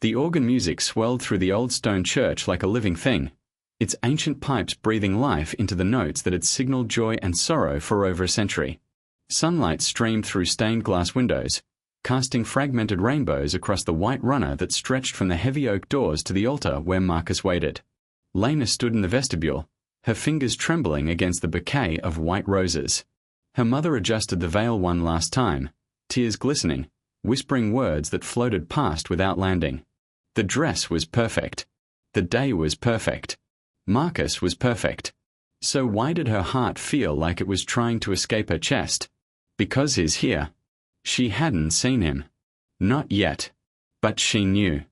The organ music swelled through the old stone church like a living thing, its ancient pipes breathing life into the notes that had signaled joy and sorrow for over a century. Sunlight streamed through stained glass windows, casting fragmented rainbows across the white runner that stretched from the heavy oak doors to the altar where Marcus waited. Lena stood in the vestibule, her fingers trembling against the bouquet of white roses. Her mother adjusted the veil one last time, tears glistening, whispering words that floated past without landing. The dress was perfect. The day was perfect. Marcus was perfect. So why did her heart feel like it was trying to escape her chest? Because he's here. She hadn't seen him. Not yet. But she knew.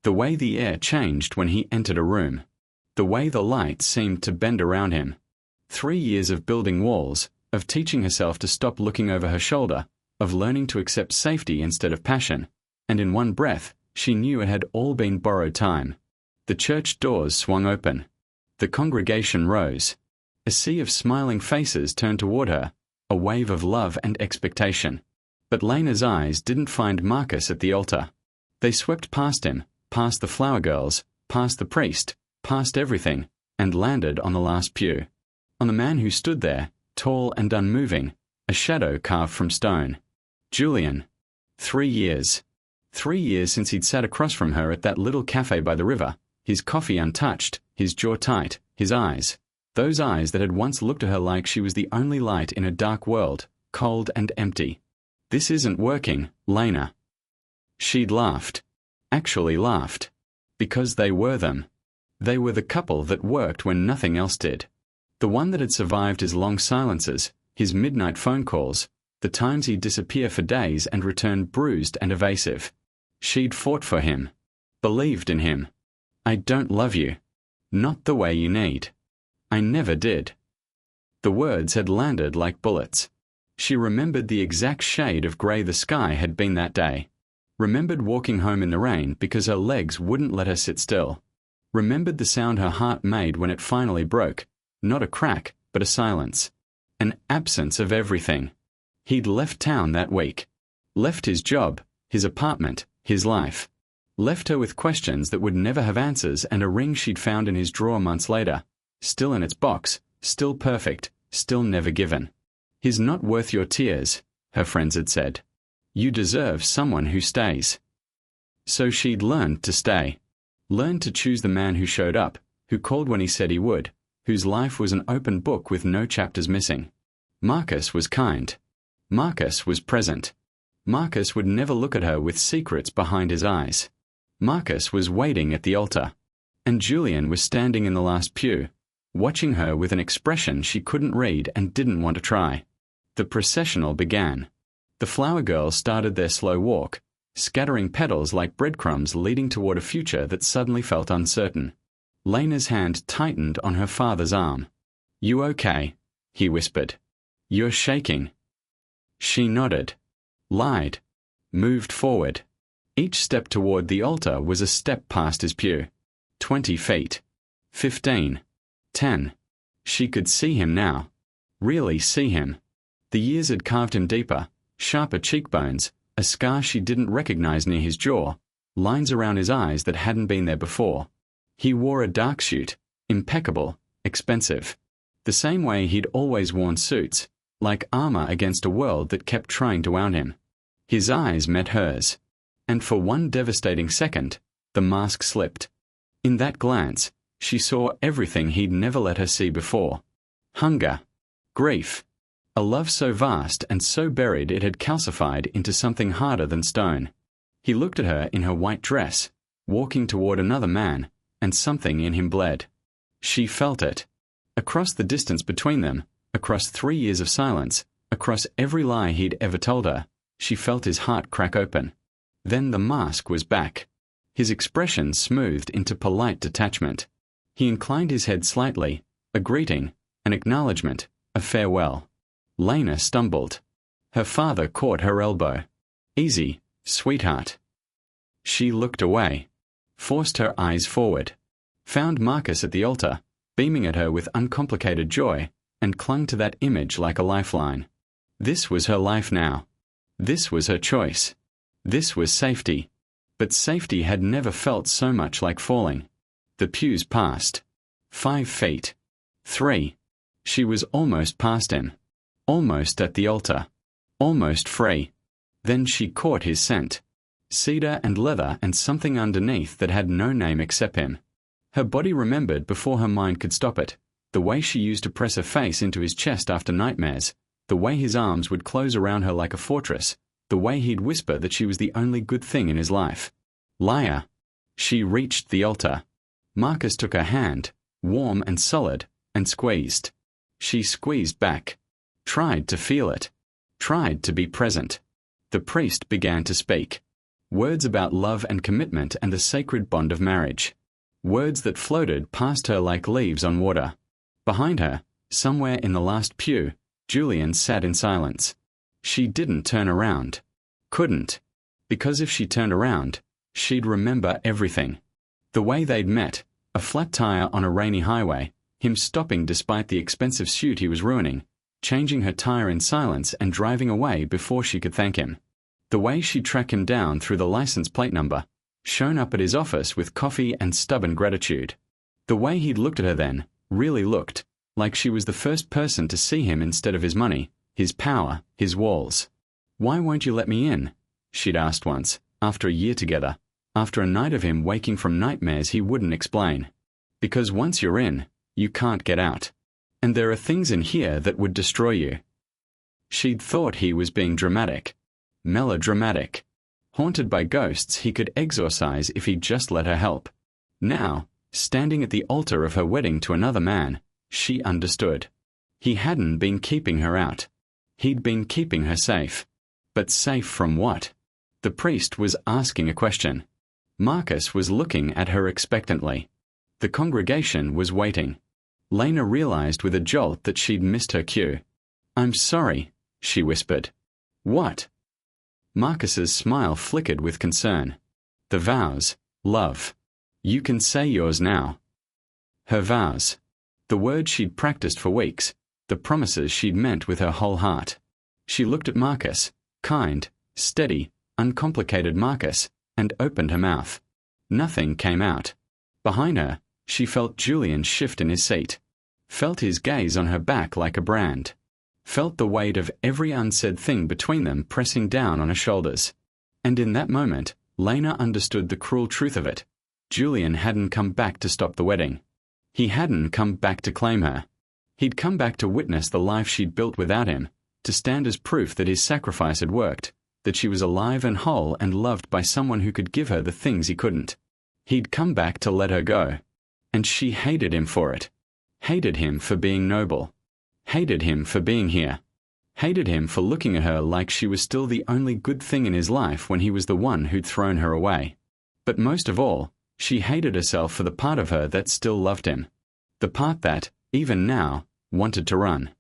The way the air changed when he entered a room. The way the light seemed to bend around him. 3 years of building walls, of teaching herself to stop looking over her shoulder, of learning to accept safety instead of passion, and in one breath, she knew it had all been borrowed time. The church doors swung open. The congregation rose. A sea of smiling faces turned toward her, a wave of love and expectation. But Lena's eyes didn't find Marcus at the altar. They swept past him, past the flower girls, past the priest, past everything, and landed on the last pew. On the man who stood there, tall and unmoving, a shadow carved from stone. Julian. 3 years. 3 years since he'd sat across from her at that little cafe by the river, his coffee untouched, his jaw tight, his eyes, those eyes that had once looked at her like she was the only light in a dark world, cold and empty. This isn't working, Lena. She'd laughed. Actually laughed. Because they were them. They were the couple that worked when nothing else did. The one that had survived his long silences, his midnight phone calls, the times he'd disappear for days and return bruised and evasive. She'd fought for him. Believed in him. I don't love you. Not the way you need. I never did. The words had landed like bullets. She remembered the exact shade of grey the sky had been that day. Remembered walking home in the rain because her legs wouldn't let her sit still. Remembered the sound her heart made when it finally broke. Not a crack, but a silence. An absence of everything. He'd left town that week. Left his job, his apartment, his life. Left her with questions that would never have answers and a ring she'd found in his drawer months later. Still in its box, still perfect, still never given. He's not worth your tears, her friends had said. You deserve someone who stays. So she'd learned to stay. Learned to choose the man who showed up, who called when he said he would, whose life was an open book with no chapters missing. Marcus was kind. Marcus was present. Marcus would never look at her with secrets behind his eyes. Marcus was waiting at the altar. And Julian was standing in the last pew, watching her with an expression she couldn't read and didn't want to try. The processional began. The flower girls started their slow walk, scattering petals like breadcrumbs leading toward a future that suddenly felt uncertain. Lena's hand tightened on her father's arm. You okay? He whispered. You're shaking. She nodded. Lied. Moved forward. Each step toward the altar was a step past his pew. 20 feet. 15. 10. She could see him now. Really see him. The years had carved him deeper, sharper cheekbones, a scar she didn't recognize near his jaw, lines around his eyes that hadn't been there before. He wore a dark suit, impeccable, expensive. The same way he'd always worn suits, like armor against a world that kept trying to own him. His eyes met hers. And for one devastating second, the mask slipped. In that glance, she saw everything he'd never let her see before. Hunger. Grief. A love so vast and so buried it had calcified into something harder than stone. He looked at her in her white dress, walking toward another man, and something in him bled. She felt it. Across the distance between them, across 3 years of silence, across every lie he'd ever told her, she felt his heart crack open. Then the mask was back. His expression smoothed into polite detachment. He inclined his head slightly, a greeting, an acknowledgement, a farewell. Lena stumbled. Her father caught her elbow. Easy, sweetheart. She looked away, forced her eyes forward, found Marcus at the altar, beaming at her with uncomplicated joy, and clung to that image like a lifeline. This was her life now. This was her choice. This was safety. But safety had never felt so much like falling. The pews passed. 5 feet. 3. She was almost past him. Almost at the altar. Almost free. Then she caught his scent. Cedar and leather and something underneath that had no name except him. Her body remembered before her mind could stop it, the way she used to press her face into his chest after nightmares, the way his arms would close around her like a fortress, the way he'd whisper that she was the only good thing in his life. Liar. She reached the altar. Marcus took her hand, warm and solid, and squeezed. She squeezed back. Tried to feel it. Tried to be present. The priest began to speak. Words about love and commitment and the sacred bond of marriage. Words that floated past her like leaves on water. Behind her, somewhere in the last pew, Julian sat in silence. She didn't turn around. Couldn't. Because if she turned around, she'd remember everything. The way they'd met, a flat tire on a rainy highway, him stopping despite the expensive suit he was ruining, changing her tire in silence and driving away before she could thank him. The way she'd track him down through the license plate number, shown up at his office with coffee and stubborn gratitude. The way he'd looked at her then, really looked, like she was the first person to see him instead of his money, his power, his walls. "Why won't you let me in?" she'd asked once, after a year together, after a night of him waking from nightmares he wouldn't explain. "Because once you're in, you can't get out. And there are things in here that would destroy you." She'd thought he was being dramatic. Melodramatic. Haunted by ghosts he could exorcise if he'd just let her help. Now, standing at the altar of her wedding to another man, she understood. He hadn't been keeping her out. He'd been keeping her safe. But safe from what? The priest was asking a question. Marcus was looking at her expectantly. The congregation was waiting. Lena realized with a jolt that she'd missed her cue. "I'm sorry," she whispered. "What?" Marcus's smile flickered with concern. "The vows, love. You can say yours now." Her vows. The words she'd practiced for weeks, the promises she'd meant with her whole heart. She looked at Marcus, kind, steady, uncomplicated Marcus, and opened her mouth. Nothing came out. Behind her, she felt Julian shift in his seat. Felt his gaze on her back like a brand. Felt the weight of every unsaid thing between them pressing down on her shoulders. And in that moment, Lena understood the cruel truth of it. Julian hadn't come back to stop the wedding. He hadn't come back to claim her. He'd come back to witness the life she'd built without him, to stand as proof that his sacrifice had worked, that she was alive and whole and loved by someone who could give her the things he couldn't. He'd come back to let her go. And she hated him for it. Hated him for being noble. Hated him for being here. Hated him for looking at her like she was still the only good thing in his life when he was the one who'd thrown her away. But most of all, she hated herself for the part of her that still loved him. The part that, even now, wanted to run.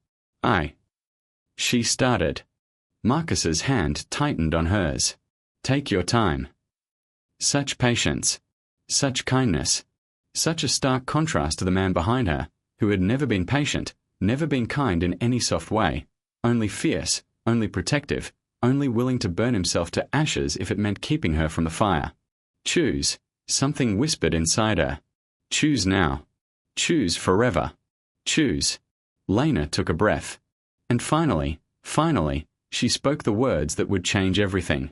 She started. Marcus's hand tightened on hers. "Take your time." Such patience. Such kindness. Such a stark contrast to the man behind her, who had never been patient, never been kind in any soft way, only fierce, only protective, only willing to burn himself to ashes if it meant keeping her from the fire. Choose, something whispered inside her. Choose now. Choose forever. Choose. Lena took a breath. And finally, she spoke the words that would change everything.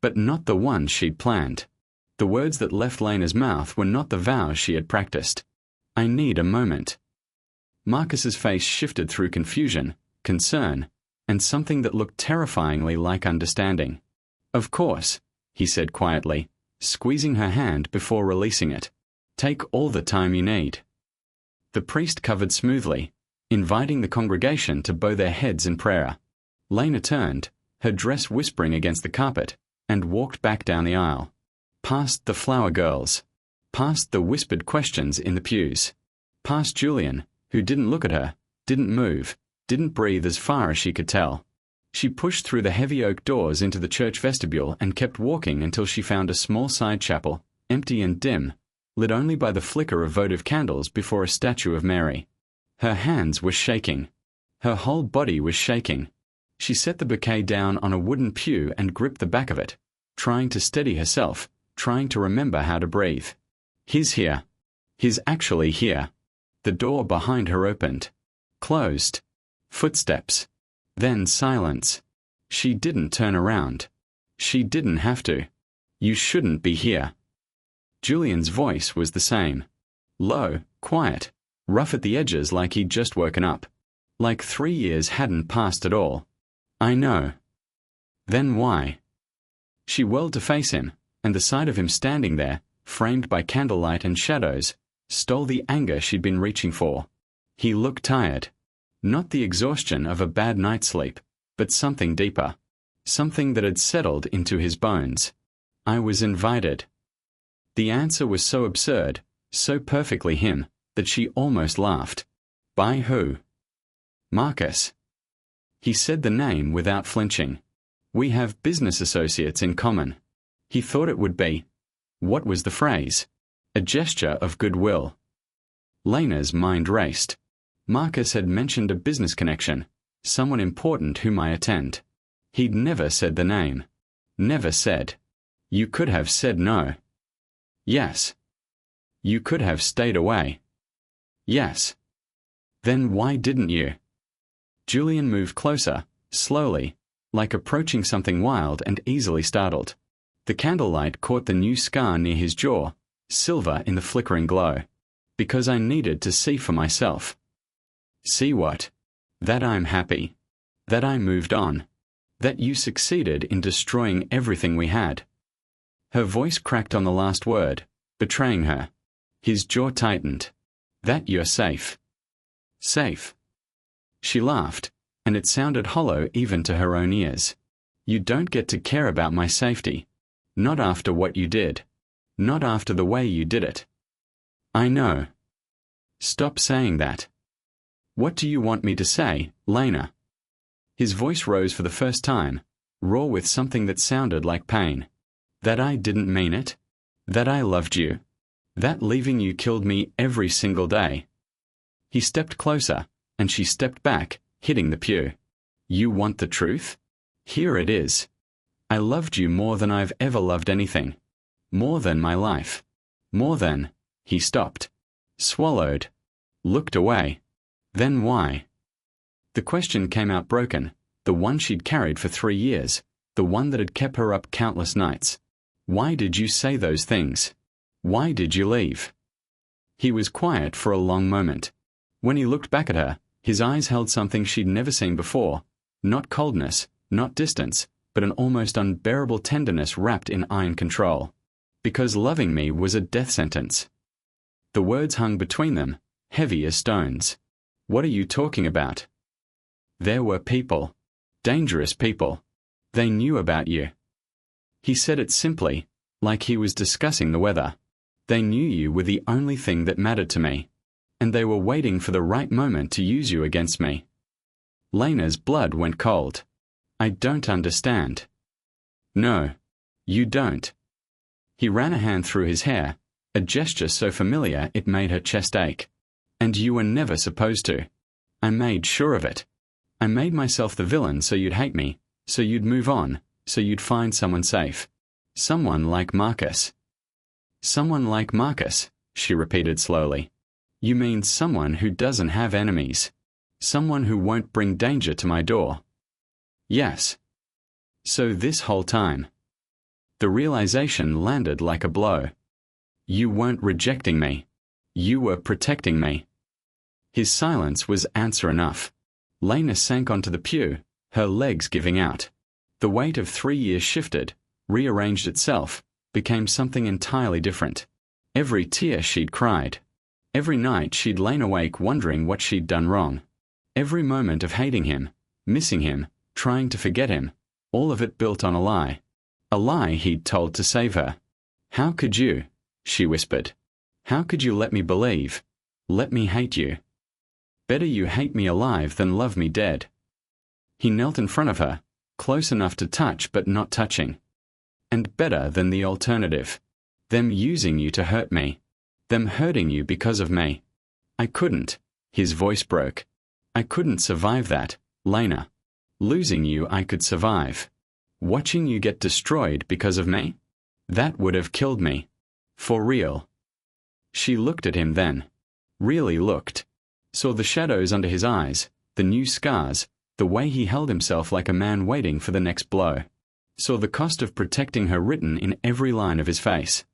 But not the ones she'd planned. The words that left Lena's mouth were not the vows she had practiced. "I need a moment." Marcus's face shifted through confusion, concern, and something that looked terrifyingly like understanding. "Of course," he said quietly, squeezing her hand before releasing it. "Take all the time you need." The priest covered smoothly, inviting the congregation to bow their heads in prayer. Lena turned, her dress whispering against the carpet, and walked back down the aisle. Past the flower girls. Past the whispered questions in the pews. Past Julian, who didn't look at her, didn't move, didn't breathe as far as she could tell. She pushed through the heavy oak doors into the church vestibule and kept walking until she found a small side chapel, empty and dim, lit only by the flicker of votive candles before a statue of Mary. Her hands were shaking. Her whole body was shaking. She set the bouquet down on a wooden pew and gripped the back of it, trying to steady herself, trying to remember how to breathe. He's here. He's actually here. The door behind her opened. Closed. Footsteps. Then silence. She didn't turn around. She didn't have to. You shouldn't be here. Julian's voice was the same. Low, quiet, rough at the edges like he'd just woken up. Like 3 years hadn't passed at all. I know. Then why? She whirled to face him, and the sight of him standing there, framed by candlelight and shadows, stole the anger she'd been reaching for. He looked tired. Not the exhaustion of a bad night's sleep, but something deeper. Something that had settled into his bones. I was invited. The answer was so absurd, so perfectly him, that she almost laughed. By who? Marcus. He said the name without flinching. We have business associates in common. He thought it would be. What was the phrase? A gesture of goodwill. Lena's mind raced. Marcus had mentioned a business connection, someone important whom I attend. He'd never said the name. Never said. You could have said no. Yes. You could have stayed away. Yes. Then why didn't you? Julian moved closer, slowly, like approaching something wild and easily startled. The candlelight caught the new scar near his jaw, silver in the flickering glow. Because I needed to see for myself. See what? That I'm happy. That I moved on. That you succeeded in destroying everything we had. Her voice cracked on the last word, betraying her. His jaw tightened. That you're safe. Safe. She laughed, and it sounded hollow even to her own ears. You don't get to care about my safety. Not after what you did. Not after the way you did it. I know. Stop saying that. What do you want me to say, Lena? His voice rose for the first time, raw with something that sounded like pain. That I didn't mean it. That I loved you. That leaving you killed me every single day. He stepped closer, and she stepped back, hitting the pew. You want the truth? Here it is. I loved you more than I've ever loved anything. More than my life. More than... He stopped. Swallowed. Looked away. Then why? The question came out broken, the one she'd carried for 3 years, the one that had kept her up countless nights. Why did you say those things? Why did you leave? He was quiet for a long moment. When he looked back at her, his eyes held something she'd never seen before. Not coldness, not distance, but an almost unbearable tenderness wrapped in iron control. Because loving me was a death sentence. The words hung between them, heavy as stones. What are you talking about? There were people. Dangerous people. They knew about you. He said it simply, like he was discussing the weather. They knew you were the only thing that mattered to me. And they were waiting for the right moment to use you against me. Lena's blood went cold. I don't understand. No. You don't. He ran a hand through his hair, a gesture so familiar it made her chest ache. And you were never supposed to. I made sure of it. I made myself the villain so you'd hate me, so you'd move on, so you'd find someone safe. Someone like Marcus. Someone like Marcus, she repeated slowly. You mean someone who doesn't have enemies. Someone who won't bring danger to my door. Yes. So this whole time. The realization landed like a blow. You weren't rejecting me. You were protecting me. His silence was answer enough. Lena sank onto the pew, her legs giving out. The weight of 3 years shifted, rearranged itself, became something entirely different. Every tear she'd cried. Every night she'd lain awake wondering what she'd done wrong. Every moment of hating him, missing him, trying to forget him, all of it built on a lie. A lie he'd told to save her. How could you? She whispered. How could you let me believe? Let me hate you? Better you hate me alive than love me dead. He knelt in front of her, close enough to touch but not touching. And better than the alternative. Them using you to hurt me. Them hurting you because of me. I couldn't. His voice broke. I couldn't survive that, Lena. Losing you I could survive. Watching you get destroyed because of me? That would have killed me. For real. She looked at him then. Really looked. Saw the shadows under his eyes, the new scars, the way he held himself like a man waiting for the next blow. Saw the cost of protecting her written in every line of his face.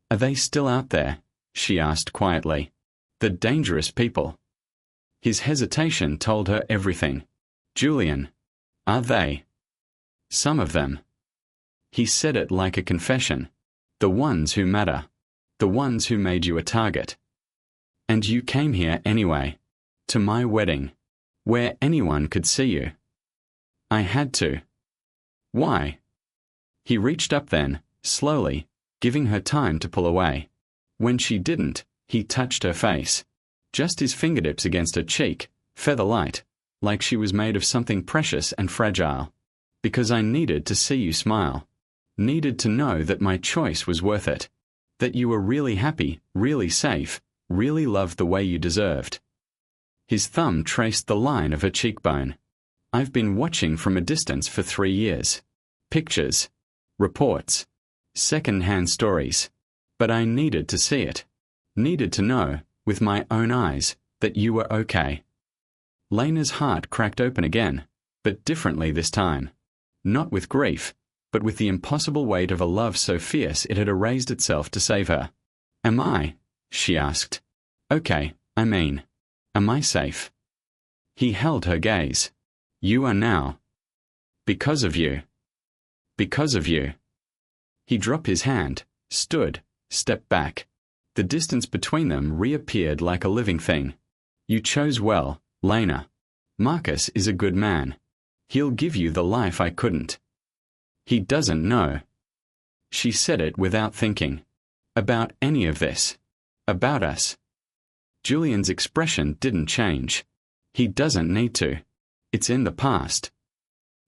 Are they still out there? She asked quietly. The dangerous people. His hesitation told her everything. Julian. Are they? Some of them. He said it like a confession. The ones who matter. The ones who made you a target. And you came here anyway. To my wedding. Where anyone could see you. I had to. Why? He reached up then, slowly, giving her time to pull away. When she didn't, he touched her face. Just his fingertips against her cheek, feather-light, like she was made of something precious and fragile. Because I needed to see you smile. Needed to know that my choice was worth it. That you were really happy, really safe, really loved the way you deserved. His thumb traced the line of her cheekbone. I've been watching from a distance for 3 years. Pictures. Reports. Second-hand stories. But I needed to see it. Needed to know, with my own eyes, that you were okay. Lena's heart cracked open again, but differently this time. Not with grief, but with the impossible weight of a love so fierce it had erased itself to save her. Am I? She asked. Okay, I mean. Am I safe? He held her gaze. You are now. Because of you. Because of you. He dropped his hand, stood, stepped back. The distance between them reappeared like a living thing. You chose well, Lena. Marcus is a good man. He'll give you the life I couldn't. He doesn't know. She said it without thinking. About any of this. About us. Julian's expression didn't change. He doesn't need to. It's in the past.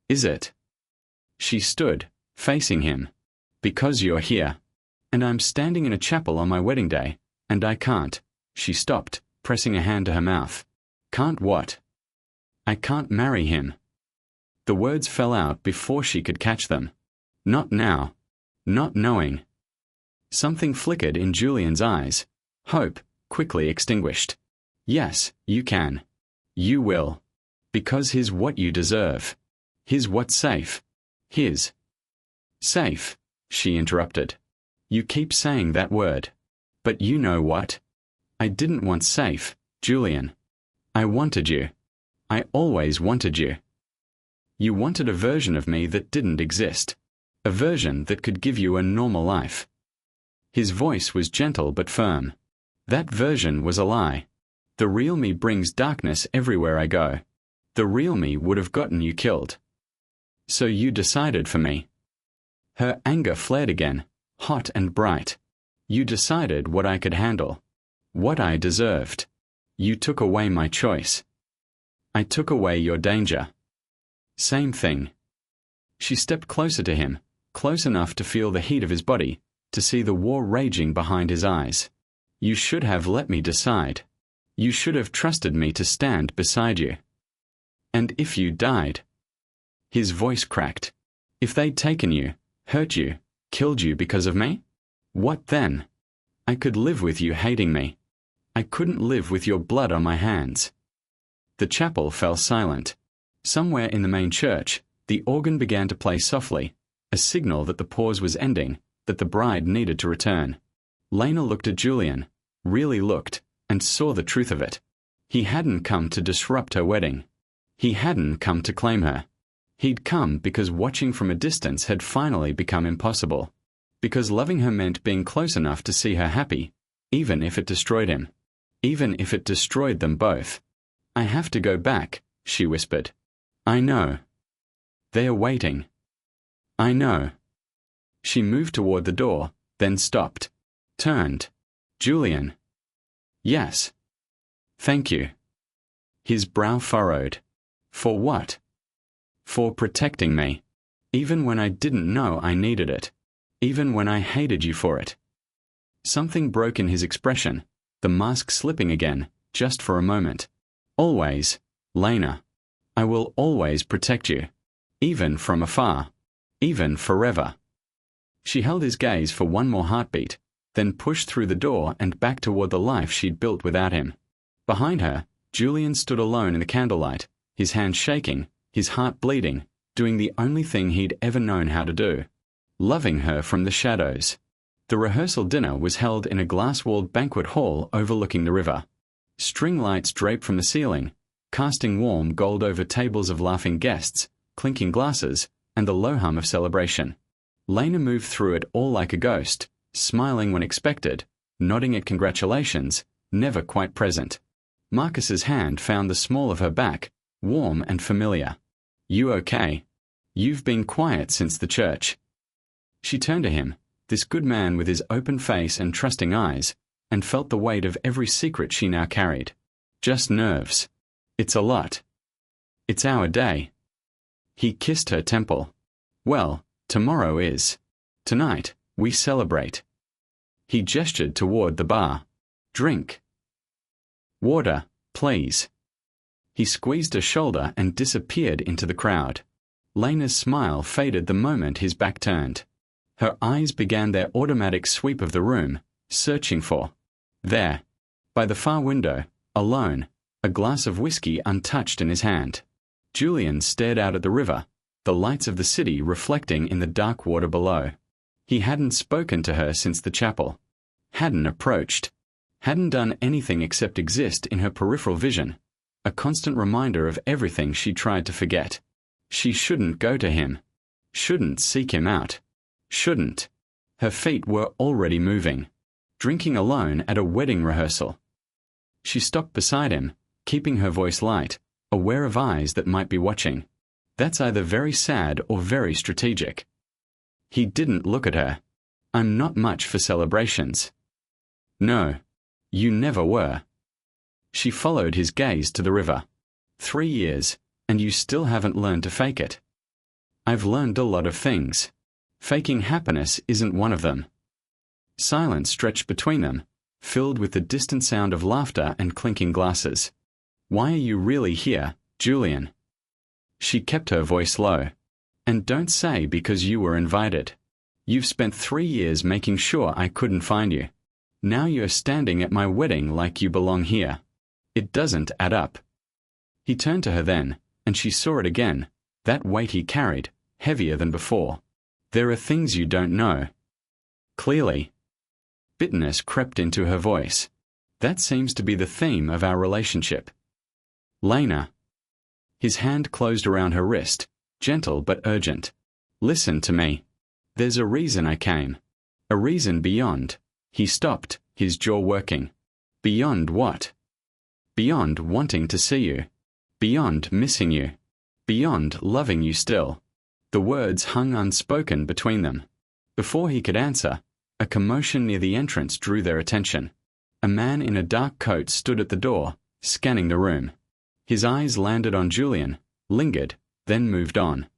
Is it? She stood, facing him. Because you're here. And I'm standing in a chapel on my wedding day, and I can't. She stopped, pressing a hand to her mouth. Can't what? I can't marry him. The words fell out before she could catch them. Not now. Not knowing. Something flickered in Julian's eyes. Hope, quickly extinguished. Yes, you can. You will. Because he's what you deserve. He's what's safe. His. Safe, she interrupted. You keep saying that word. But you know what? I didn't want safe, Julian. I wanted you. I always wanted you. You wanted a version of me that didn't exist. A version that could give you a normal life. His voice was gentle but firm. That version was a lie. The real me brings darkness everywhere I go. The real me would have gotten you killed. So you decided for me. Her anger flared again, hot and bright. You decided what I could handle. What I deserved. You took away my choice. I took away your danger. Same thing. She stepped closer to him, close enough to feel the heat of his body, to see the war raging behind his eyes. You should have let me decide. You should have trusted me to stand beside you. And if you died... His voice cracked. If they'd taken you, hurt you, killed you because of me? What then? I could live with you hating me. I couldn't live with your blood on my hands. The chapel fell silent. Somewhere in the main church, the organ began to play softly, a signal that the pause was ending, that the bride needed to return. Lena looked at Julian, really looked, and saw the truth of it. He hadn't come to disrupt her wedding. He hadn't come to claim her. He'd come because watching from a distance had finally become impossible. Because loving her meant being close enough to see her happy, even if it destroyed him. Even if it destroyed them both. I have to go back, she whispered. I know. They are waiting. I know. She moved toward the door, then stopped. Turned. Julian. Yes. Thank you. His brow furrowed. For what? For protecting me. Even when I didn't know I needed it. Even when I hated you for it. Something broke in his expression, the mask slipping again, just for a moment. Always, Lena. I will always protect you. Even from afar. Even forever. She held his gaze for one more heartbeat, then pushed through the door and back toward the life she'd built without him. Behind her, Julian stood alone in the candlelight, his hands shaking, his heart bleeding, doing the only thing he'd ever known how to do: loving her from the shadows. The rehearsal dinner was held in a glass-walled banquet hall overlooking the river. String lights draped from the ceiling, casting warm gold over tables of laughing guests, clinking glasses, and the low hum of celebration. Lena moved through it all like a ghost, smiling when expected, nodding at congratulations, never quite present. Marcus's hand found the small of her back, warm and familiar. "You okay? You've been quiet since the church." She turned to him, this good man with his open face and trusting eyes, and felt the weight of every secret she now carried. "Just nerves. It's a lot. It's our day." He kissed her temple. "Well, tomorrow is. Tonight, we celebrate." He gestured toward the bar. "Drink." "Water, please." He squeezed her shoulder and disappeared into the crowd. Lena's smile faded the moment his back turned. Her eyes began their automatic sweep of the room, searching for. There, by the far window, alone, a glass of whiskey untouched in his hand. Julian stared out at the river, the lights of the city reflecting in the dark water below. He hadn't spoken to her since the chapel. Hadn't approached. Hadn't done anything except exist in her peripheral vision, a constant reminder of everything she tried to forget. She shouldn't go to him. Shouldn't seek him out. Shouldn't. Her feet were already moving. Drinking alone at a wedding rehearsal. She stopped beside him, keeping her voice light, aware of eyes that might be watching. That's either very sad or very strategic. He didn't look at her. "I'm not much for celebrations." "No. You never were." She followed his gaze to the river. 3 years, and you still haven't learned to fake it." "I've learned a lot of things. Faking happiness isn't one of them." Silence stretched between them, filled with the distant sound of laughter and clinking glasses. "Why are you really here, Julian?" She kept her voice low. "And don't say because you were invited. You've spent 3 years making sure I couldn't find you. Now you're standing at my wedding like you belong here. It doesn't add up." He turned to her then, and she saw it again, that weight he carried, heavier than before. "There are things you don't know." Clearly. Bitterness crept into her voice. "That seems to be the theme of our relationship." "Lena." His hand closed around her wrist, gentle but urgent. "Listen to me. There's a reason I came. A reason beyond." He stopped, his jaw working. "Beyond what?" "Beyond wanting to see you. Beyond missing you. Beyond loving you still." The words hung unspoken between them. Before he could answer, a commotion near the entrance drew their attention. A man in a dark coat stood at the door, scanning the room. His eyes landed on Julian, lingered, then moved on.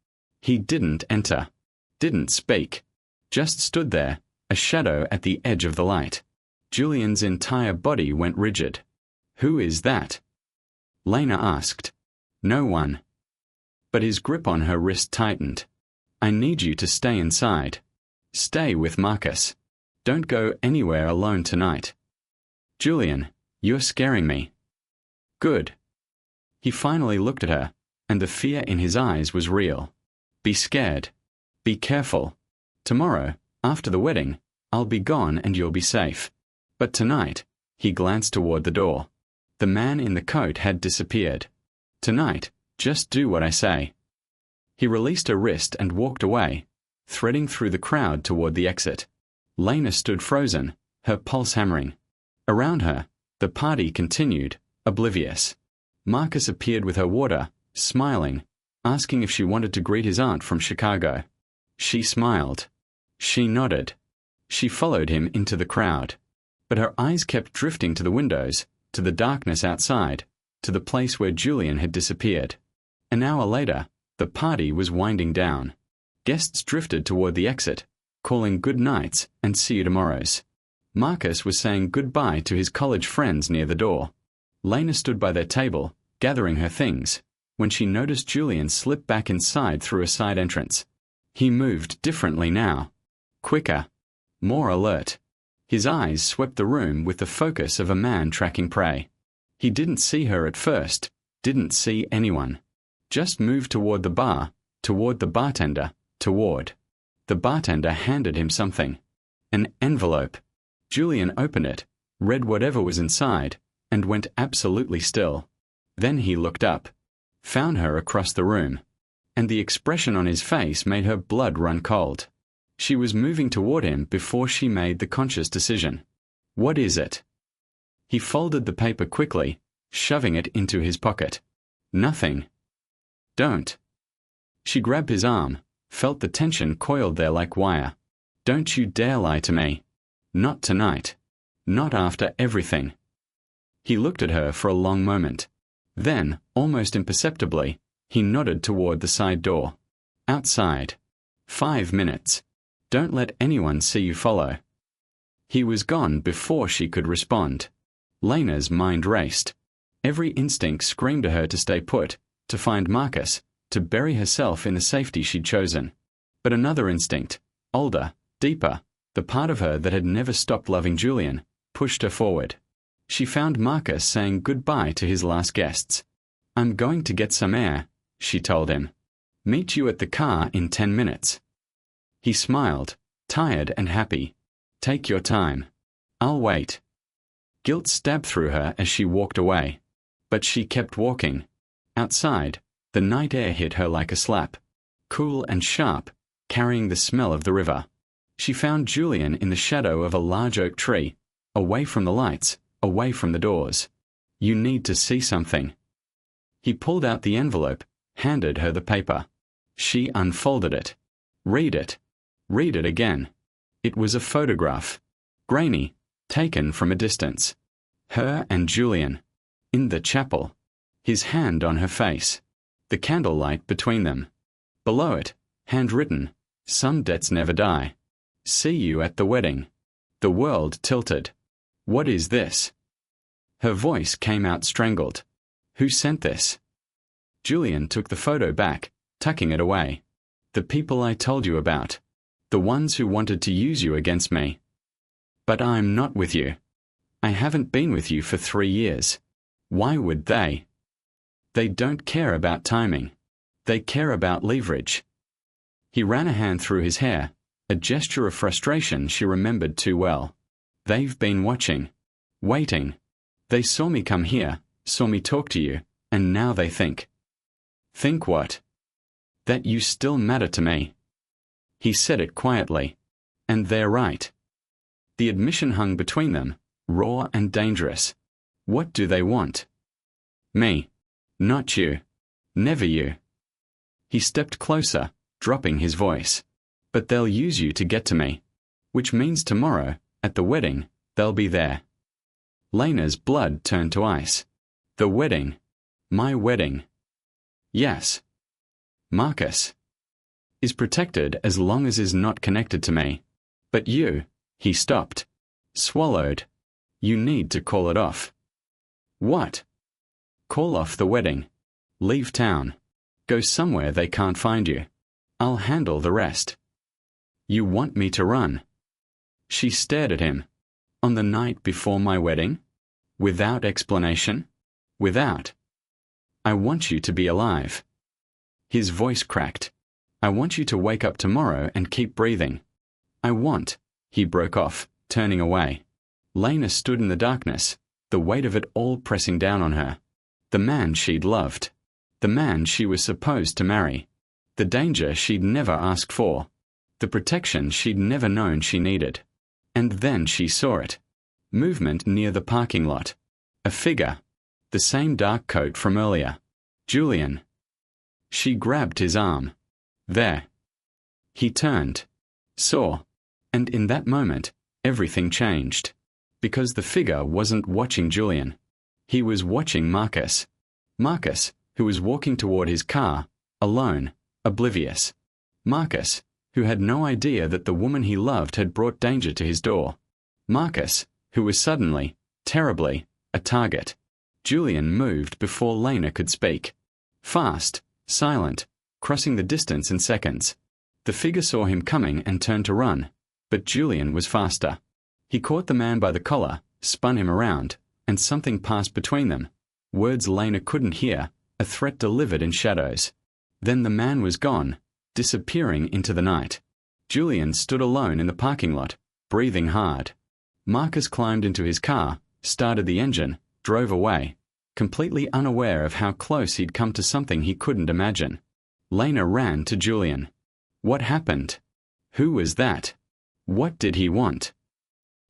He didn't enter. Didn't speak. Just stood there, a shadow at the edge of the light. Julian's entire body went rigid. "Who is that?" Lena asked. "No one." But his grip on her wrist tightened. "I need you to stay inside. Stay with Marcus. Don't go anywhere alone tonight." "Julian, you're scaring me." "Good." He finally looked at her, and the fear in his eyes was real. "Be scared. Be careful. Tomorrow, after the wedding, I'll be gone and you'll be safe. But tonight," he glanced toward the door. The man in the coat had disappeared. "Tonight, just do what I say." He released her wrist and walked away, threading through the crowd toward the exit. Lena stood frozen, her pulse hammering. Around her, the party continued, oblivious. Marcus appeared with her water, smiling, asking if she wanted to greet his aunt from Chicago. She smiled. She nodded. She followed him into the crowd. But her eyes kept drifting to the windows, to the darkness outside, to the place where Julian had disappeared. An hour later, the party was winding down. Guests drifted toward the exit, calling good nights and see you tomorrows. Marcus was saying goodbye to his college friends near the door. Lena stood by their table, gathering her things, when she noticed Julian slip back inside through a side entrance. He moved differently now. Quicker. More alert. His eyes swept the room with the focus of a man tracking prey. He didn't see her at first, didn't see anyone. Just moved toward the bar, toward the bartender, toward. The bartender handed him something. An envelope. Julian opened it, read whatever was inside, and went absolutely still. Then he looked up, found her across the room, and the expression on his face made her blood run cold. She was moving toward him before she made the conscious decision. What is it? He folded the paper quickly, shoving it into his pocket. Nothing. Don't. She grabbed his arm, felt the tension coiled there like wire. Don't you dare lie to me. Not tonight. Not after everything. He looked at her for a long moment. Then, almost imperceptibly, he nodded toward the side door. Outside. 5 minutes. Don't let anyone see you follow. He was gone before she could respond. Lena's mind raced. Every instinct screamed to her to stay put, to find Marcus, to bury herself in the safety she'd chosen. But another instinct, older, deeper, the part of her that had never stopped loving Julian, pushed her forward. She found Marcus saying goodbye to his last guests. I'm going to get some air, she told him. Meet you at the car in 10 minutes. He smiled, tired and happy. Take your time. I'll wait. Guilt stabbed through her as she walked away. But she kept walking. Outside, the night air hit her like a slap. Cool and sharp, carrying the smell of the river. She found Julian in the shadow of a large oak tree, away from the lights, away from the doors. You need to see something. He pulled out the envelope, handed her the paper. She unfolded it. Read it. Read it again. It was a photograph. Grainy, taken from a distance. Her and Julian. In the chapel. His hand on her face. The candlelight between them. Below it, handwritten, some debts never die. See you at the wedding. The world tilted. What is this? Her voice came out strangled. Who sent this? Julian took the photo back, tucking it away. The people I told you about. The ones who wanted to use you against me. But I'm not with you. I haven't been with you for 3 years. Why would they? They don't care about timing. They care about leverage. He ran a hand through his hair, a gesture of frustration she remembered too well. They've been watching. Waiting. They saw me come here, saw me talk to you, and now they think. Think what? That you still matter to me. He said it quietly. And they're right. The admission hung between them, raw and dangerous. What do they want? Me. Not you. Never you. He stepped closer, dropping his voice. But they'll use you to get to me. Which means tomorrow, at the wedding, they'll be there. Lena's blood turned to ice. The wedding. My wedding. Yes. Marcus. Is protected as long as is not connected to me. But you, he stopped. Swallowed. You need to call it off. What? Call off the wedding. Leave town. Go somewhere they can't find you. I'll handle the rest. You want me to run? She stared at him. On the night before my wedding? Without explanation? Without. I want you to be alive. His voice cracked. I want you to wake up tomorrow and keep breathing. I want, he broke off, turning away. Lena stood in the darkness, the weight of it all pressing down on her. The man she'd loved. The man she was supposed to marry. The danger she'd never asked for. The protection she'd never known she needed. And then she saw it. Movement near the parking lot. A figure. The same dark coat from earlier. Julian. She grabbed his arm. There. He turned. Saw. And in that moment, everything changed. Because the figure wasn't watching Julian. He was watching Marcus. Marcus, who was walking toward his car, alone, oblivious. Marcus, who had no idea that the woman he loved had brought danger to his door. Marcus, who was suddenly, terribly, a target. Julian moved before Lena could speak. Fast, silent, crossing the distance in seconds. The figure saw him coming and turned to run, But Julian was faster. He caught the man by the collar, spun him around, and something passed between them. Words Lena couldn't hear, a threat delivered in shadows. Then the man was gone, disappearing into the night. Julian stood alone in the parking lot, breathing hard. Marcus climbed into his car, started the engine, drove away, completely unaware of how close he'd come to something he couldn't imagine. Lena ran to Julian. What happened? Who was that? What did he want?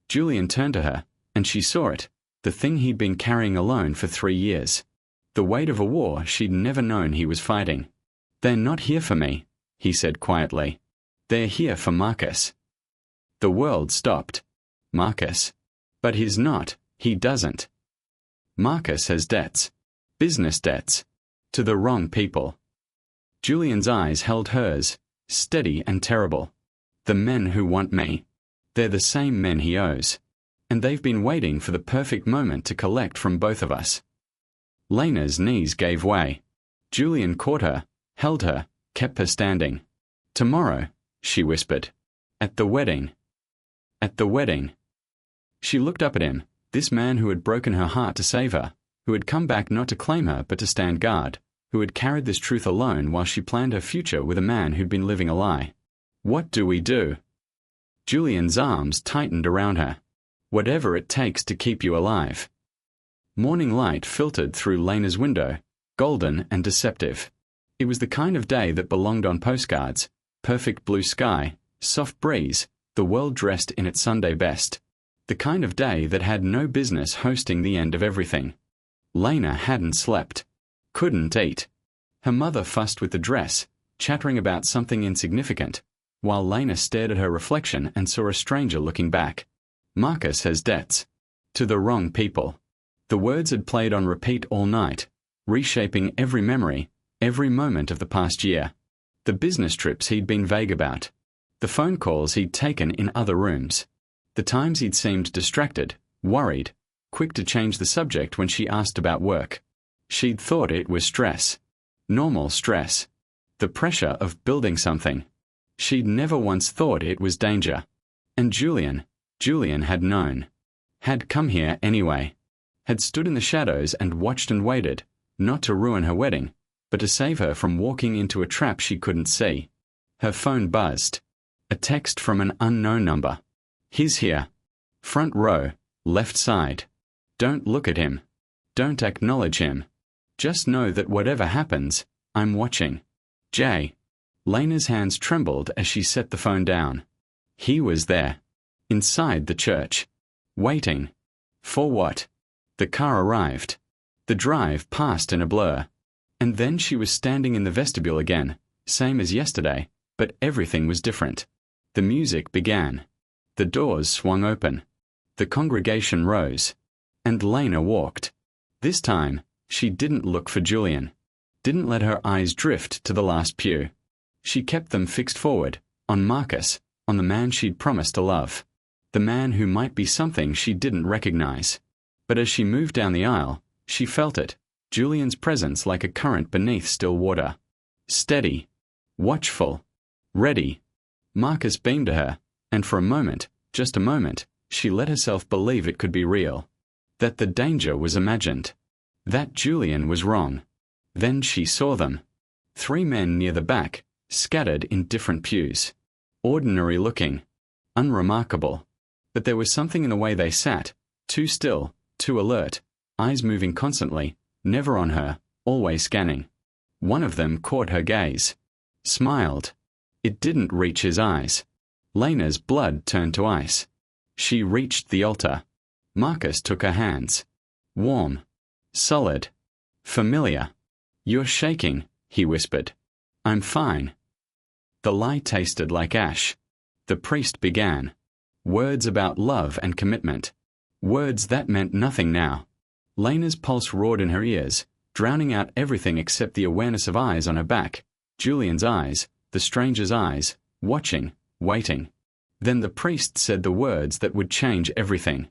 Julian turned to her, and she saw it, the thing he'd been carrying alone for 3 years. The weight of a war she'd never known he was fighting. They're not here for me, he said quietly. They're here for Marcus. The world stopped. Marcus. But he's not, he doesn't. Marcus has debts. Business debts. To the wrong people. Julian's eyes held hers, steady and terrible. The men who want me. They're the same men he owes. And they've been waiting for the perfect moment to collect from both of us. Lena's knees gave way. Julian caught her, held her, kept her standing. Tomorrow, she whispered. At the wedding. At the wedding. She looked up at him, this man who had broken her heart to save her, who had come back not to claim her but to stand guard, who had carried this truth alone while she planned her future with a man who'd been living a lie. What do we do? Julian's arms tightened around her. Whatever it takes to keep you alive. Morning light filtered through Lena's window, golden and deceptive. It was the kind of day that belonged on postcards, perfect blue sky, soft breeze, the world dressed in its Sunday best. The kind of day that had no business hosting the end of everything. Lena hadn't slept. Couldn't eat. Her mother fussed with the dress, chattering about something insignificant, while Lena stared at her reflection and saw a stranger looking back. Marcus has debts. To the wrong people. The words had played on repeat all night, reshaping every memory, every moment of the past year. The business trips he'd been vague about. The phone calls he'd taken in other rooms. The times he'd seemed distracted, worried, quick to change the subject when she asked about work. She'd thought it was stress. Normal stress. The pressure of building something. She'd never once thought it was danger. And Julian had known. Had come here anyway. Had stood in the shadows and watched and waited, not to ruin her wedding, but to save her from walking into a trap she couldn't see. Her phone buzzed. A text from an unknown number. He's here. Front row, left side. Don't look at him. Don't acknowledge him. Just know that whatever happens, I'm watching. Jay. Lena's hands trembled as she set the phone down. He was there. Inside the church. Waiting. For what? The car arrived. The drive passed in a blur. And then she was standing in the vestibule again, same as yesterday, but everything was different. The music began. The doors swung open. The congregation rose. And Lena walked. This time, she didn't look for Julian. Didn't let her eyes drift to the last pew. She kept them fixed forward, on Marcus, on the man she'd promised to love. The man who might be something she didn't recognize. But as she moved down the aisle, she felt it, Julian's presence like a current beneath still water. Steady. Watchful. Ready. Marcus beamed to her, and for a moment, just a moment, she let herself believe it could be real. That the danger was imagined. That Julian was wrong. Then she saw them. 3 men near the back, scattered in different pews. Ordinary looking. Unremarkable. But there was something in the way they sat, too still, too alert, eyes moving constantly, never on her, always scanning. One of them caught her gaze. Smiled. It didn't reach his eyes. Lena's blood turned to ice. She reached the altar. Marcus took her hands. Warm. Solid. Familiar. You're shaking, he whispered. I'm fine. The lie tasted like ash. The priest began. Words about love and commitment. Words that meant nothing now. Lena's pulse roared in her ears, drowning out everything except the awareness of eyes on her back, Julian's eyes, the stranger's eyes, watching, waiting. Then the priest said the words that would change everything.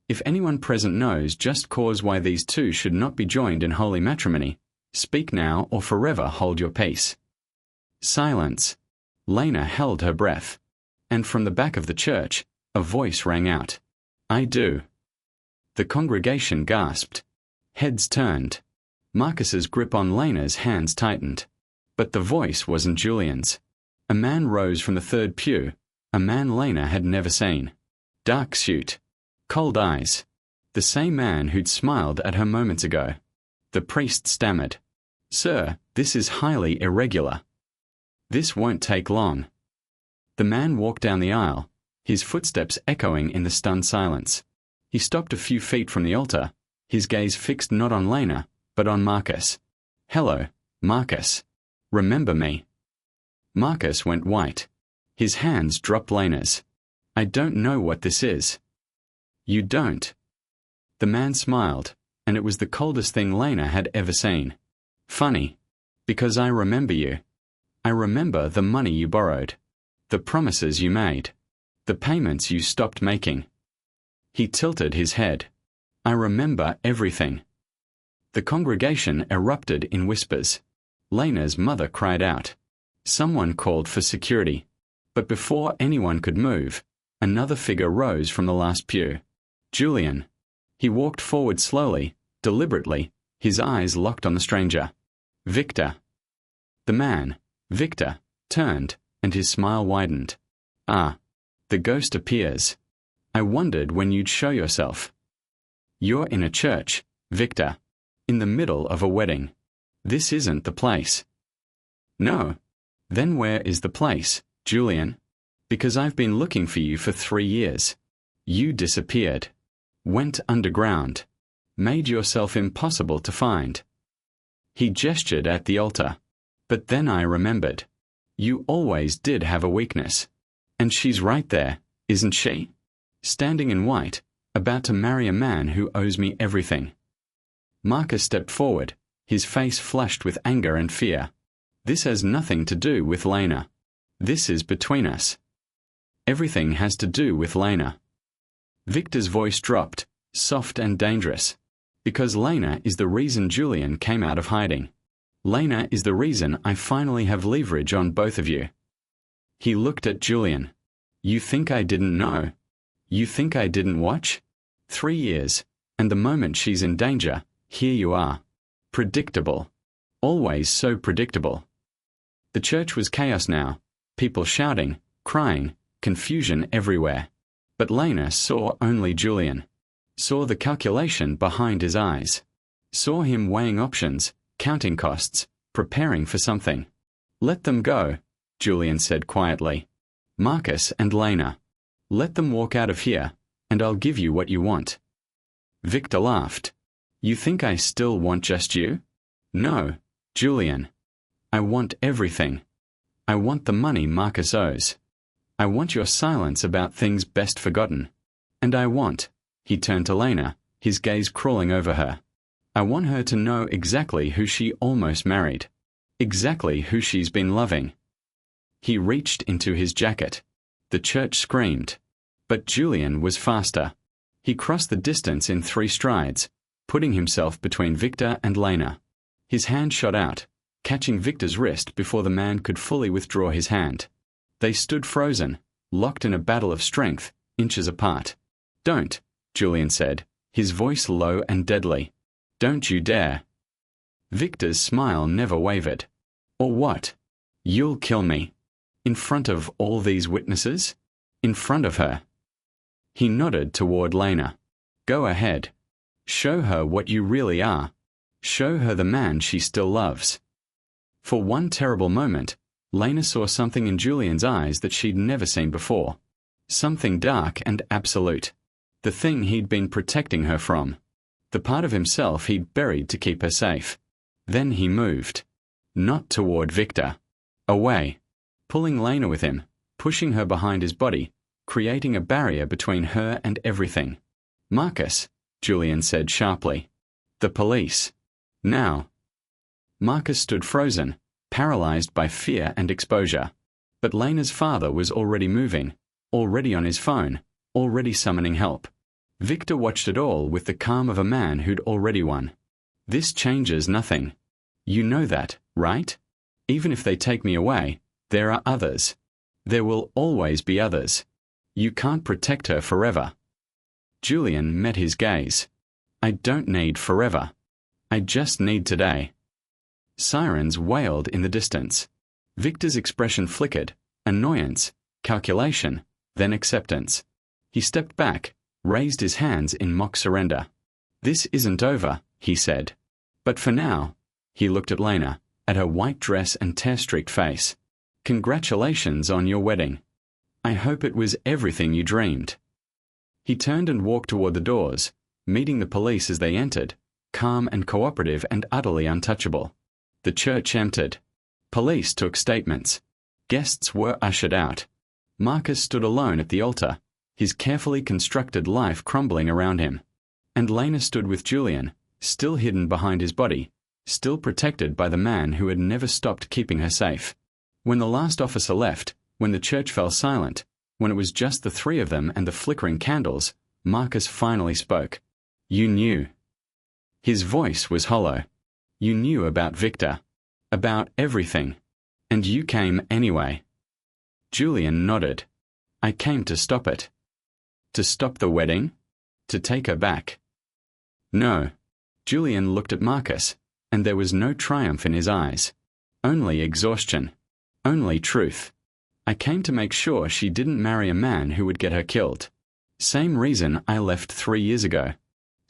If anyone present knows just cause why these two should not be joined in holy matrimony, speak now or forever hold your peace. Silence. Lena held her breath. And from the back of the church, a voice rang out. "I do." The congregation gasped. Heads turned. Marcus's grip on Lena's hands tightened. But the voice wasn't Julian's. A man rose from the third pew, a man Lena had never seen. Dark suit. Cold eyes. The same man who'd smiled at her moments ago. The priest stammered. "Sir, this is highly irregular." "This won't take long." The man walked down the aisle, his footsteps echoing in the stunned silence. He stopped a few feet from the altar, his gaze fixed not on Lena, but on Marcus. "Hello, Marcus. Remember me?" Marcus went white. His hands dropped Lena's. "I don't know what this is." "You don't." The man smiled, and it was the coldest thing Lena had ever seen. "Funny. Because I remember you. I remember the money you borrowed. The promises you made. The payments you stopped making." He tilted his head. "I remember everything." The congregation erupted in whispers. Lena's mother cried out. Someone called for security. But before anyone could move, another figure rose from the last pew. Julian. He walked forward slowly, deliberately, his eyes locked on the stranger. "Victor." The man, Victor, turned, and his smile widened. "Ah, the ghost appears. I wondered when you'd show yourself." "You're in a church, Victor. In the middle of a wedding. This isn't the place." "No. Then where is the place, Julian? Because I've been looking for you for 3 years. You disappeared. Went underground. Made yourself impossible to find." He gestured at the altar. "But then I remembered. You always did have a weakness. And she's right there, isn't she? Standing in white, about to marry a man who owes me everything." Marcus stepped forward, his face flushed with anger and fear. "This has nothing to do with Lena. This is between us. Everything has to do with Lena." Victor's voice dropped, soft and dangerous. "Because Lena is the reason Julian came out of hiding. Lena is the reason I finally have leverage on both of you." He looked at Julian. "You think I didn't know? You think I didn't watch? 3 years, and the moment she's in danger, here you are. Predictable. Always so predictable." The church was chaos now, people shouting, crying, confusion everywhere. But Lena saw only Julian. Saw the calculation behind his eyes. Saw him weighing options, counting costs, preparing for something. "Let them go," Julian said quietly. "Marcus and Lena. Let them walk out of here, and I'll give you what you want." Victor laughed. "You think I still want just you? No, Julian. I want everything. I want the money Marcus owes. I want your silence about things best forgotten. And I want," he turned to Lena, his gaze crawling over her, "I want her to know exactly who she almost married. Exactly who she's been loving." He reached into his jacket. The church screamed. But Julian was faster. He crossed the distance in 3 strides, putting himself between Victor and Lena. His hand shot out, catching Victor's wrist before the man could fully withdraw his hand. They stood frozen, locked in a battle of strength, inches apart. "Don't," Julian said, his voice low and deadly. "Don't you dare." Victor's smile never wavered. "Or what? You'll kill me. In front of all these witnesses? In front of her?" He nodded toward Lena. "Go ahead. Show her what you really are. Show her the man she still loves." For one terrible moment, Lena saw something in Julian's eyes that she'd never seen before. Something dark and absolute. The thing he'd been protecting her from. The part of himself he'd buried to keep her safe. Then he moved. Not toward Victor. Away. Pulling Lena with him, pushing her behind his body, creating a barrier between her and everything. "Marcus," Julian said sharply. "The police. Now." Marcus stood frozen, paralyzed by fear and exposure. But Lena's father was already moving, already on his phone, already summoning help. Victor watched it all with the calm of a man who'd already won. "This changes nothing. You know that, right? Even if they take me away, there are others. There will always be others. You can't protect her forever. Julian met his gaze. I don't need forever. I just need today. Sirens wailed in the distance. Victor's expression flickered, annoyance, calculation, then acceptance. He stepped back, raised his hands in mock surrender. This isn't over, he said. But for now, he looked at Lena, at her white dress and tear-streaked face. Congratulations on your wedding. I hope it was everything you dreamed. He turned and walked toward the doors, meeting the police as they entered, calm and cooperative and utterly untouchable. The church emptied. Police took statements. Guests were ushered out. Marcus stood alone at the altar, his carefully constructed life crumbling around him. And Lena stood with Julian, still hidden behind his body, still protected by the man who had never stopped keeping her safe. When the last officer left, when the church fell silent, when it was just the three of them and the flickering candles, Marcus finally spoke. You knew. His voice was hollow. You knew about Victor. About everything. And you came anyway. Julian nodded. I came to stop it. To stop the wedding? To take her back? No. Julian looked at Marcus, and there was no triumph in his eyes. Only exhaustion. Only truth. I came to make sure she didn't marry a man who would get her killed. Same reason I left 3 years ago.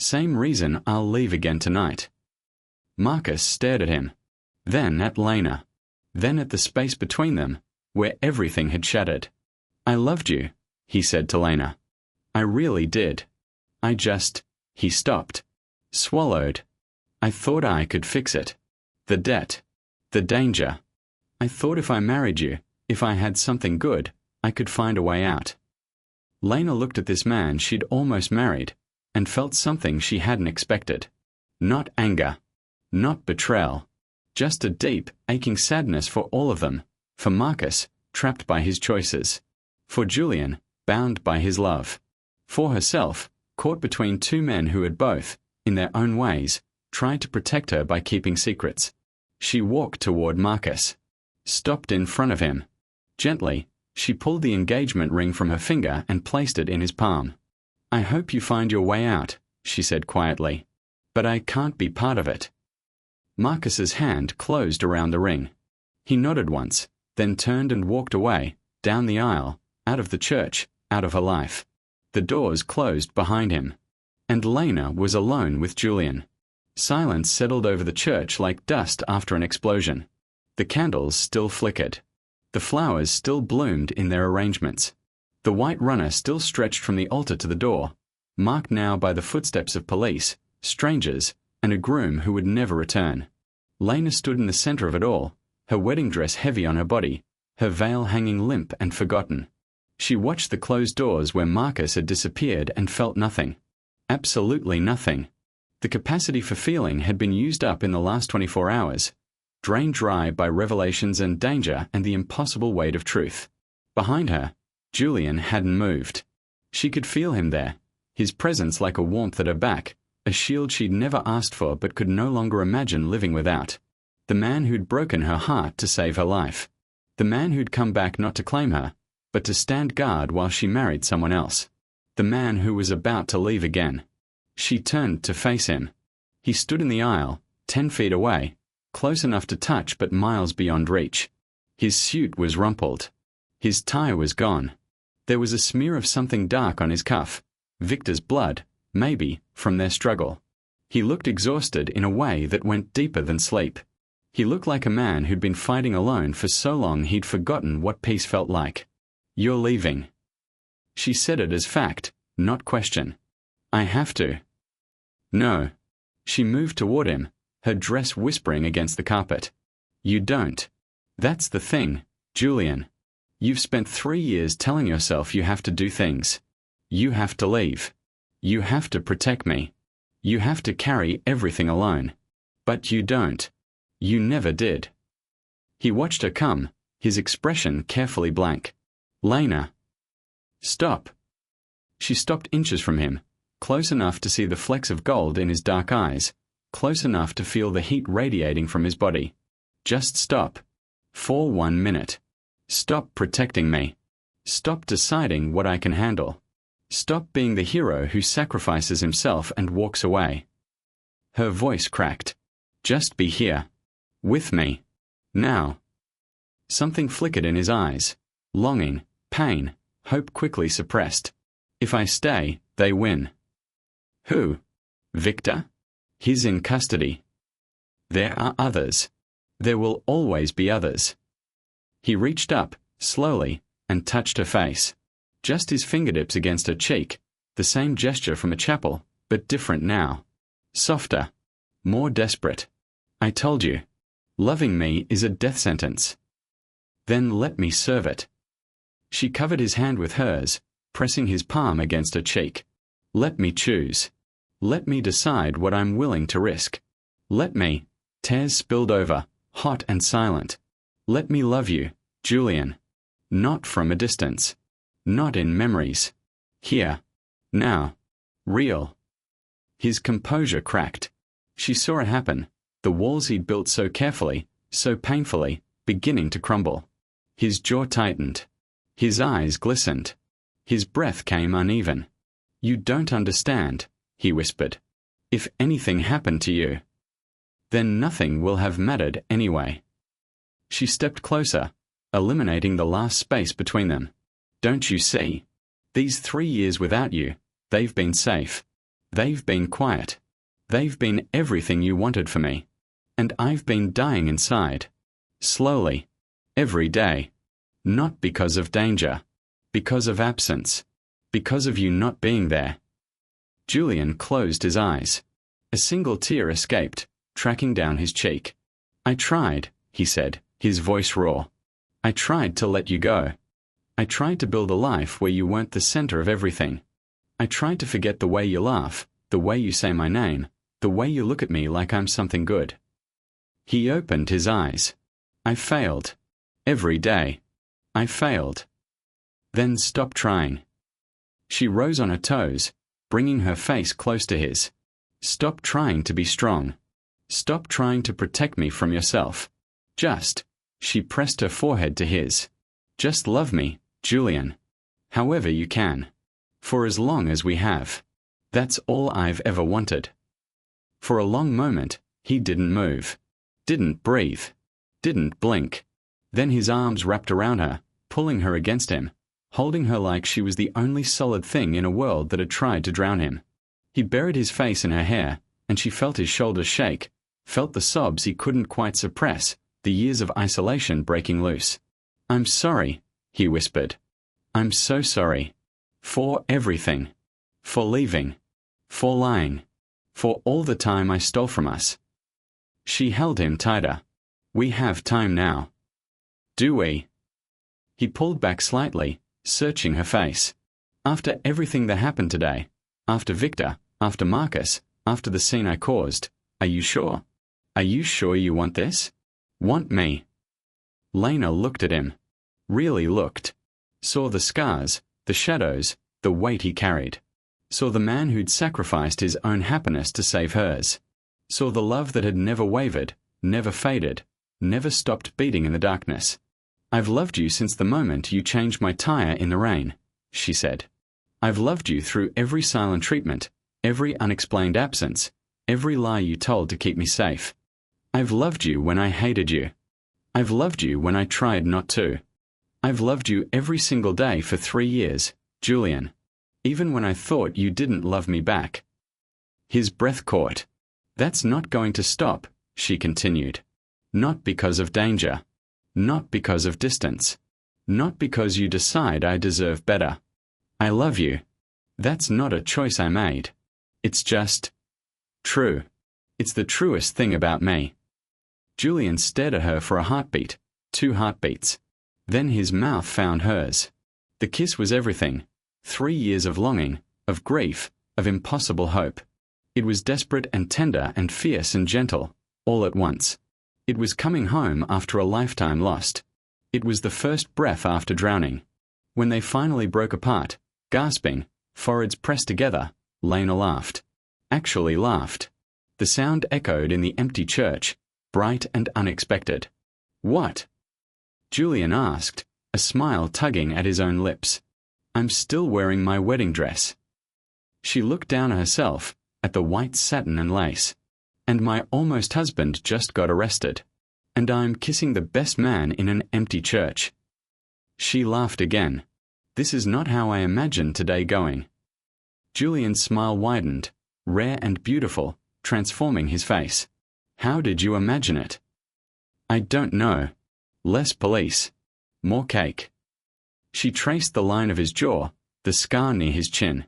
Same reason I'll leave again tonight. Marcus stared at him. Then at Lena. Then at the space between them, where everything had shattered. I loved you, he said to Lena. I really did. He stopped. Swallowed. I thought I could fix it. The debt. The danger. I thought if I married you, if I had something good, I could find a way out. Lena looked at this man she'd almost married, and felt something she hadn't expected. Not anger. Not betrayal. Just a deep, aching sadness for all of them. For Marcus, trapped by his choices. For Julian, bound by his love. For herself, caught between two men who had both, in their own ways, tried to protect her by keeping secrets. She walked toward Marcus. Stopped in front of him. Gently, she pulled the engagement ring from her finger and placed it in his palm. I hope you find your way out, she said quietly. But I can't be part of it. Marcus's hand closed around the ring. He nodded once, then turned and walked away, down the aisle, out of the church, out of her life. The doors closed behind him. And Lena was alone with Julian. Silence settled over the church like dust after an explosion. The candles still flickered. The flowers still bloomed in their arrangements. The white runner still stretched from the altar to the door, marked now by the footsteps of police, strangers, and a groom who would never return. Lena stood in the center of it all, her wedding dress heavy on her body, her veil hanging limp and forgotten. She watched the closed doors where Marcus had disappeared and felt nothing. Absolutely nothing. The capacity for feeling had been used up in the last 24 hours, drained dry by revelations and danger and the impossible weight of truth. Behind her, Julian hadn't moved. She could feel him there, his presence like a warmth at her back, a shield she'd never asked for but could no longer imagine living without. The man who'd broken her heart to save her life. The man who'd come back not to claim her, but to stand guard while she married someone else. The man who was about to leave again. She turned to face him. He stood in the aisle, 10 feet away, close enough to touch but miles beyond reach. His suit was rumpled. His tie was gone. There was a smear of something dark on his cuff. Victor's blood, maybe, from their struggle. He looked exhausted in a way that went deeper than sleep. He looked like a man who'd been fighting alone for so long he'd forgotten what peace felt like. You're leaving. She said it as fact, not question. I have to. No. She moved toward him, her dress whispering against the carpet. You don't. That's the thing, Julian. You've spent 3 years telling yourself you have to do things. You have to leave. You have to protect me. You have to carry everything alone. But you don't. You never did. He watched her come, his expression carefully blank. Lena. Stop. She stopped inches from him, close enough to see the flecks of gold in his dark eyes, close enough to feel the heat radiating from his body. Just stop. For 1 minute. Stop protecting me. Stop deciding what I can handle. Stop being the hero who sacrifices himself and walks away. Her voice cracked. Just be here. With me. Now. Something flickered in his eyes. Longing, pain, hope quickly suppressed. If I stay, they win. Who? Victor? He's in custody. There are others. There will always be others. He reached up, slowly, and touched her face. Just his fingertips against her cheek, the same gesture from a chapel, but different now. Softer. More desperate. I told you. Loving me is a death sentence. Then let me serve it. She covered his hand with hers, pressing his palm against her cheek. Let me choose. Let me decide what I'm willing to risk. Let me. Tears spilled over, hot and silent. Let me love you, Julian. Not from a distance. Not in memories. Here. Now. Real. His composure cracked. She saw it happen, the walls he'd built so carefully, so painfully, beginning to crumble. His jaw tightened. His eyes glistened. His breath came uneven. You don't understand, he whispered. If anything happened to you, then nothing will have mattered anyway. She stepped closer, eliminating the last space between them. Don't you see? These 3 years without you, they've been safe. They've been quiet. They've been everything you wanted for me. And I've been dying inside. Slowly. Every day. Not because of danger. Because of absence. Because of you not being there. Julian closed his eyes. A single tear escaped, tracking down his cheek. I tried, he said, his voice raw. I tried to let you go. I tried to build a life where you weren't the center of everything. I tried to forget the way you laugh, the way you say my name, the way you look at me like I'm something good. He opened his eyes. I failed. Every day. I failed. Then stop trying. She rose on her toes, bringing her face close to his. Stop trying to be strong. Stop trying to protect me from yourself. Just. She pressed her forehead to his. Just love me, Julian. However you can. For as long as we have. That's all I've ever wanted. For a long moment, he didn't move. Didn't breathe. Didn't blink. Then his arms wrapped around her, pulling her against him, holding her like she was the only solid thing in a world that had tried to drown him. He buried his face in her hair, and she felt his shoulders shake, felt the sobs he couldn't quite suppress, the years of isolation breaking loose. I'm sorry, he whispered. I'm so sorry. For everything. For leaving. For lying. For all the time I stole from us. She held him tighter. We have time now. Do we? He pulled back slightly, searching her face. After everything that happened today, after Victor, after Marcus, after the scene I caused, are you sure? Are you sure you want this? Want me? Lena looked at him. Really looked. Saw the scars, the shadows, the weight he carried. Saw the man who'd sacrificed his own happiness to save hers. Saw the love that had never wavered, never faded, never stopped beating in the darkness. I've loved you since the moment you changed my tire in the rain, she said. I've loved you through every silent treatment, every unexplained absence, every lie you told to keep me safe. I've loved you when I hated you. I've loved you when I tried not to. I've loved you every single day for 3 years, Julian. Even when I thought you didn't love me back. His breath caught. That's not going to stop, she continued. Not because of danger. Not because of distance. Not because you decide I deserve better. I love you. That's not a choice I made. It's just true. It's the truest thing about me. Julian stared at her for a heartbeat, 2 heartbeats. Then his mouth found hers. The kiss was everything. 3 years of longing, of grief, of impossible hope. It was desperate and tender and fierce and gentle, all at once. It was coming home after a lifetime lost. It was the first breath after drowning. When they finally broke apart, gasping, foreheads pressed together, Lena laughed. Actually laughed. The sound echoed in the empty church, bright and unexpected. What? Julian asked, a smile tugging at his own lips. I'm still wearing my wedding dress. She looked down at herself, at the white satin and lace. And my almost husband just got arrested. And I'm kissing the best man in an empty church. She laughed again. This is not how I imagined today going. Julian's smile widened, rare and beautiful, transforming his face. How did you imagine it? I don't know. Less police. More cake. She traced the line of his jaw, the scar near his chin.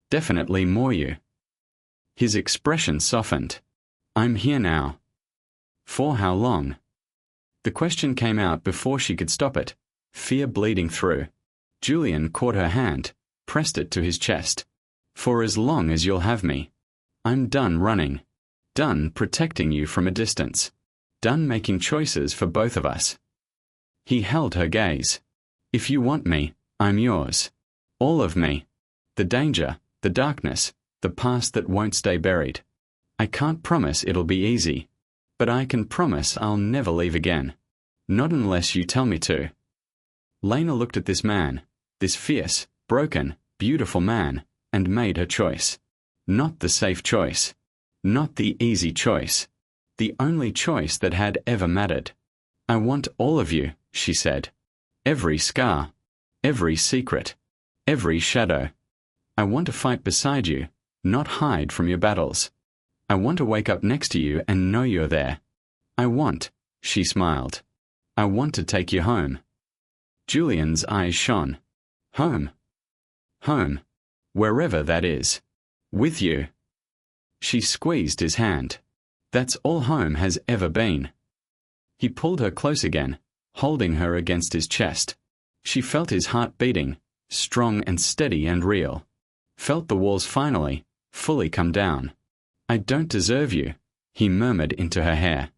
Definitely more you. His expression softened. I'm here now. For how long? The question came out before she could stop it, fear bleeding through. Julian caught her hand, pressed it to his chest. For as long as you'll have me. I'm done running. Done protecting you from a distance. Done making choices for both of us. He held her gaze. If you want me, I'm yours. All of me. The danger, the darkness, the past that won't stay buried. I can't promise it'll be easy. But I can promise I'll never leave again. Not unless you tell me to. Lena looked at this man, this fierce, broken, beautiful man, and made her choice. Not the safe choice. Not the easy choice. The only choice that had ever mattered. I want all of you, she said. Every scar. Every secret. Every shadow. I want to fight beside you, not hide from your battles. I want to wake up next to you and know you're there. I want, she smiled. I want to take you home. Julian's eyes shone. Home. Home. Wherever that is. With you. She squeezed his hand. That's all home has ever been. He pulled her close again, holding her against his chest. She felt his heart beating, strong and steady and real. Felt the walls finally, fully come down. I don't deserve you, he murmured into her hair.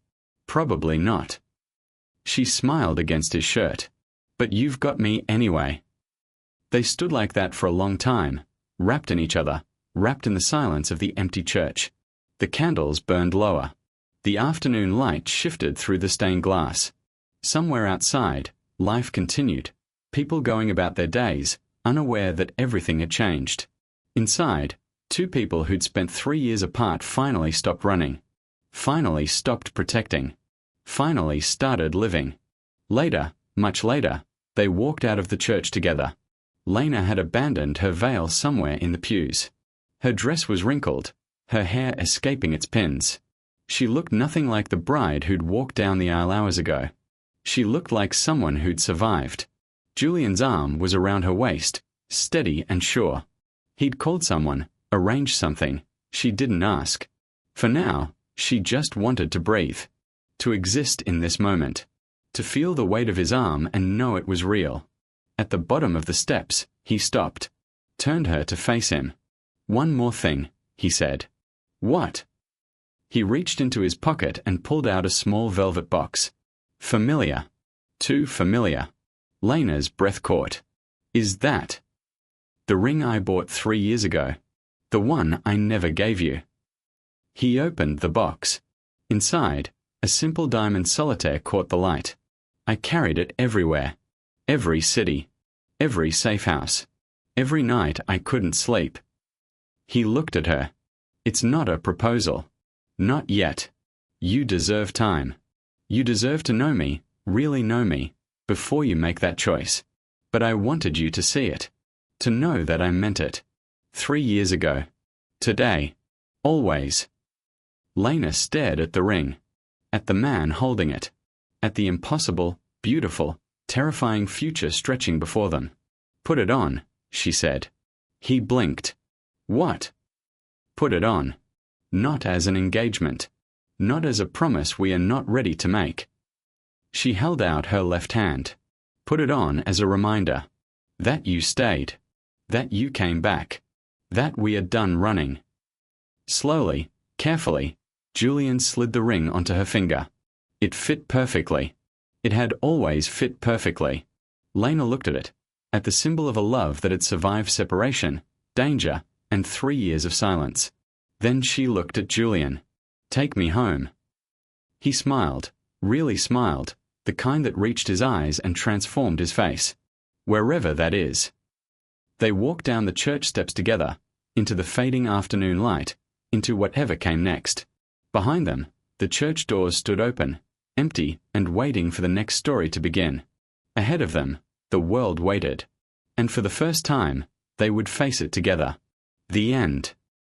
Probably not. She smiled against his shirt. But you've got me anyway. They stood like that for a long time, wrapped in each other, wrapped in the silence of the empty church. The candles burned lower. The afternoon light shifted through the stained glass. Somewhere outside, life continued, people going about their days, unaware that everything had changed. Inside, two people who'd spent 3 years apart finally stopped running. Finally stopped protecting. Finally started living. Later, much later, they walked out of the church together. Lena had abandoned her veil somewhere in the pews. Her dress was wrinkled, her hair escaping its pins. She looked nothing like the bride who'd walked down the aisle hours ago. She looked like someone who'd survived. Julian's arm was around her waist, steady and sure. He'd called someone, arranged something. She didn't ask. For now, she just wanted to breathe. To exist in this moment. To feel the weight of his arm and know it was real. At the bottom of the steps, he stopped. Turned her to face him. One more thing, he said. What? He reached into his pocket and pulled out a small velvet box. Familiar. Too familiar. Lena's breath caught. Is that? The ring I bought 3 years ago. The one I never gave you. He opened the box. Inside, a simple diamond solitaire caught the light. I carried it everywhere. Every city. Every safe house. Every night I couldn't sleep. He looked at her. It's not a proposal. Not yet. You deserve time. You deserve to know me, really know me, before you make that choice. But I wanted you to see it. To know that I meant it. 3 years ago. Today. Always. Lena stared at the ring. At the man holding it. At the impossible, beautiful, terrifying future stretching before them. Put it on, she said. He blinked. What? Put it on. Not as an engagement. Not as a promise we are not ready to make. She held out her left hand. Put it on as a reminder. That you stayed. That you came back. That we are done running. Slowly, carefully, Julian slid the ring onto her finger. It fit perfectly. It had always fit perfectly. Lena looked at it, at the symbol of a love that had survived separation, danger, and 3 years of silence. Then she looked at Julian. Take me home. He smiled, really smiled, the kind that reached his eyes and transformed his face, wherever that is. They walked down the church steps together, into the fading afternoon light, into whatever came next. Behind them, the church doors stood open, empty and waiting for the next story to begin. Ahead of them, the world waited. And for the first time, they would face it together. The end.